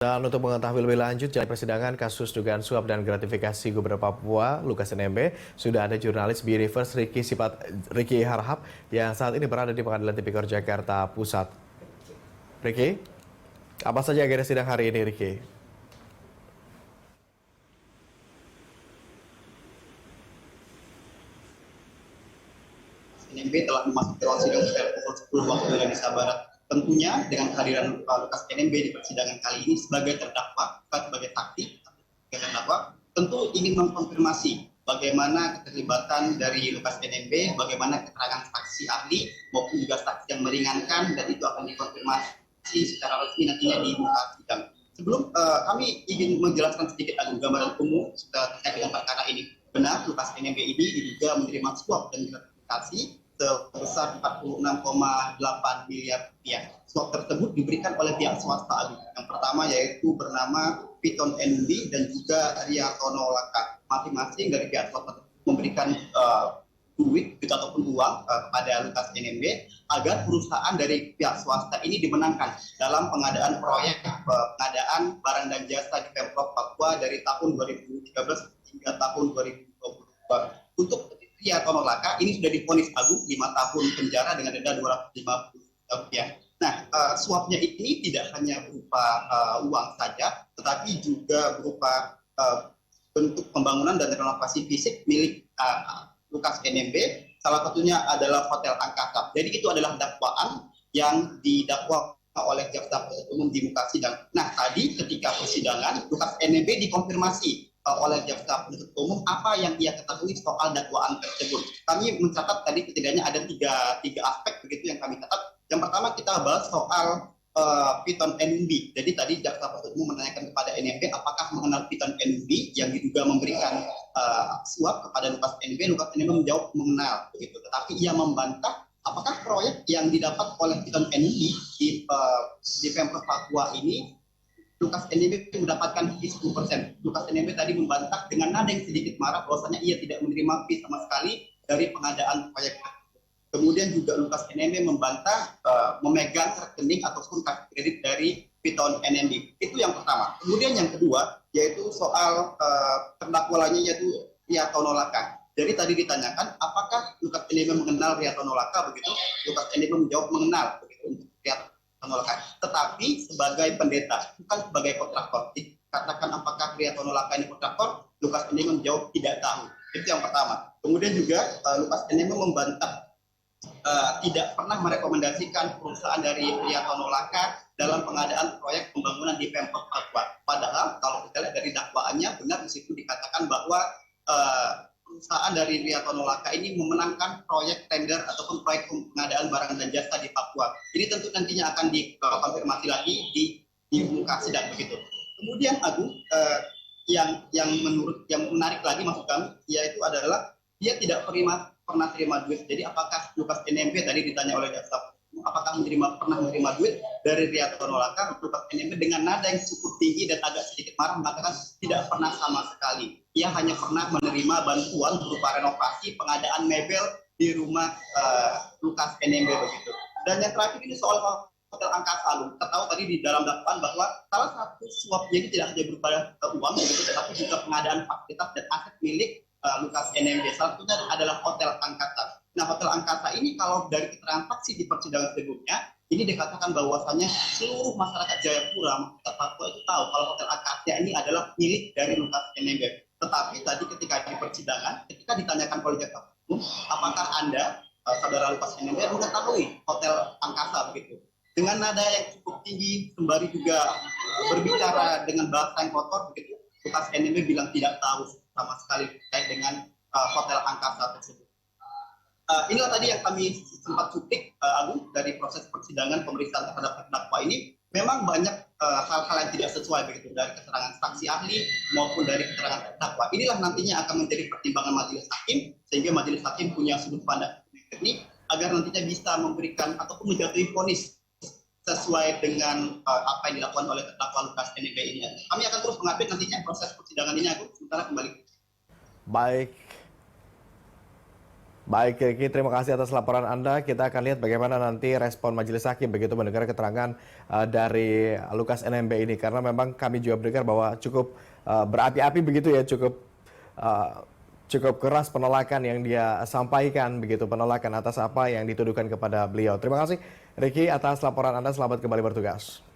Dan untuk mengetahui lebih lanjut jalannya persidangan kasus dugaan suap dan gratifikasi Gubernur Papua Lukas NMB, sudah ada jurnalis B-Reverse Ricky Harhab yang saat ini berada di Pengadilan Tipikor Jakarta Pusat. Ricky, apa saja agenda sidang hari ini, Ricky? NMB telah memasuki ruang sidang sekitar pukul 10 waktu Indonesia Barat. Tentunya dengan kehadiran Lukas NMB di persidangan kali ini sebagai terdakwa, bukan sebagai saksi, sebagai terdakwa, tentu ingin mengkonfirmasi bagaimana keterlibatan dari Lukas NMB, bagaimana keterangan saksi ahli maupun juga saksi yang meringankan, dan itu akan dikonfirmasi secara resmi nantinya di muka sidang. Sebelum kami ingin menjelaskan sedikit gambaran umum terkait dengan perkara ini. Benar, Lukas NMB ini diduga menerima suap dan gratifikasi sebesar 46,8 miliar rupiah. Suap tersebut diberikan oleh pihak swasta. Yang pertama yaitu bernama Piton NMB dan juga Riatono Laka. Masing-masing dari pihak swasta memberikan duit ataupun uang kepada Lukas NMB agar perusahaan dari pihak swasta ini dimenangkan dalam pengadaan proyek pengadaan barang dan jasa di Pemprov Papua dari tahun 2013 hingga tahun 2022. Untuk Riatono Laka ini sudah divonis Agung 5 tahun penjara dengan denda 250 juta rupiah. Nah, suapnya ini tidak hanya berupa uang saja, tetapi juga berupa bentuk pembangunan dan renovasi fisik milik Lukas NMB. Salah satunya adalah Hotel Angkasa. Jadi itu adalah dakwaan yang didakwa oleh jaksa penuntut umum di muka sidang. Nah, tadi ketika persidangan Lukas NMB dikonfirmasi oleh jaksa penuntut umum apa yang ia ketahui soal dakwaan tersebut. Kami mencatat tadi setidaknya ada tiga aspek begitu yang kami catat. Yang pertama kita bahas soal Piton NMB. Jadi tadi jaksa penuntut umum menanyakan kepada NMB apakah mengenal Piton NMB yang diduga memberikan suap kepada Lukas NMB. Lukas NMB menjawab mengenal begitu. Tetapi ia membantah apakah proyek yang didapat oleh Piton NMB di Pemprov Papua ini Lukas NMB mendapatkan fee 10%. Lukas NMB tadi membantah dengan nada yang sedikit marah bahwasanya ia tidak menerima fee sama sekali dari pengadaan proyek. Kemudian juga Lukas NMB membantah memegang rekening ataupun kartu kredit dari Piton NMB. Itu yang pertama. Kemudian yang kedua yaitu soal terdakwa lainnya yaitu Riatono Laka. Jadi tadi ditanyakan apakah Lukas NMB mengenal Riatono Laka begitu? Lukas NMB menjawab mengenal begitu untuk Riatono Laka. Tetapi sebagai pendeta, bukan sebagai kontraktor. Dikatakan apakah Riatono Laka ini kontraktor? Lukas NMB menjawab tidak tahu. Itu yang pertama. Kemudian juga Lukas NMB membantah tidak pernah merekomendasikan perusahaan dari Riatono Laka dalam pengadaan proyek pembangunan di Pemprov Papua. Padahal kalau kita lihat dari dakwaannya benar di situ dikatakan bahwa perusahaan dari Riatono Laka ini memenangkan proyek tender ataupun proyek pengadaan barang dan jasa di Papua. Ini tentu nantinya akan dikonfirmasi lagi di muka sidang begitu. Kemudian Agung yang menarik lagi maksud kami yaitu adalah dia tidak pernah terima duit. Jadi apakah Lukas NMB tadi ditanya oleh jaksa apakah pernah menerima duit dari Riatono Laka? Lukas NMB dengan nada yang cukup tinggi dan agak sedikit marah mengatakan tidak pernah sama sekali. Ia hanya pernah menerima bantuan berupa renovasi pengadaan mebel di rumah Lukas NMB begitu. Dan yang terakhir ini soal Hotel Angkasa. Kita tahu tadi di dalam dakwaan bahwa salah satu suapnya ini tidak hanya berupa uang begitu, tetapi juga pengadaan fasilitas dan aset milik Lukas NMB. Salah satunya adalah Hotel Angkasa. Nah, Hotel Angkasa ini kalau dari keterangan saksi di persidangan sebelumnya, ini dikatakan bahwasannya seluruh masyarakat Jayapura, masyarakat Papua itu tahu kalau Hotel Angkasa ini adalah milik dari Lukas NMB. Tetapi tadi ketika di persidangan, ketika ditanyakan oleh jaksa umum, apakah Anda, saudara Lukas NMB, mengetahui Hotel Angkasa begitu? Dengan nada yang cukup tinggi, sembari juga berbicara dengan bahasa yang kotor begitu, Lukas NMB bilang tidak tahu sama sekali terkait dengan Hotel Angkasa tersebut. Inilah tadi yang kami sempat cuplik Agung dari proses persidangan pemeriksaan terhadap terdakwa ini. Memang banyak hal-hal yang tidak sesuai begitu dari keterangan saksi ahli maupun dari keterangan terdakwa. Inilah nantinya akan menjadi pertimbangan majelis hakim sehingga majelis hakim punya sudut pandang teknik agar nantinya bisa memberikan ataupun menjatuhi vonis sesuai dengan apa yang dilakukan oleh terdakwa Lukas NMB ini. Kami akan terus mengupdate nantinya proses persidangan ini. Aku sementara kembali. Baik. Baik, Ricky, terima kasih atas laporan Anda. Kita akan lihat bagaimana nanti respon majelis hakim begitu mendengar keterangan dari Lukas NMB ini. Karena memang kami juga mendengar bahwa cukup berapi-api begitu ya, cukup keras penolakan yang dia sampaikan begitu, penolakan atas apa yang dituduhkan kepada beliau. Terima kasih, Ricky, atas laporan Anda. Selamat kembali bertugas.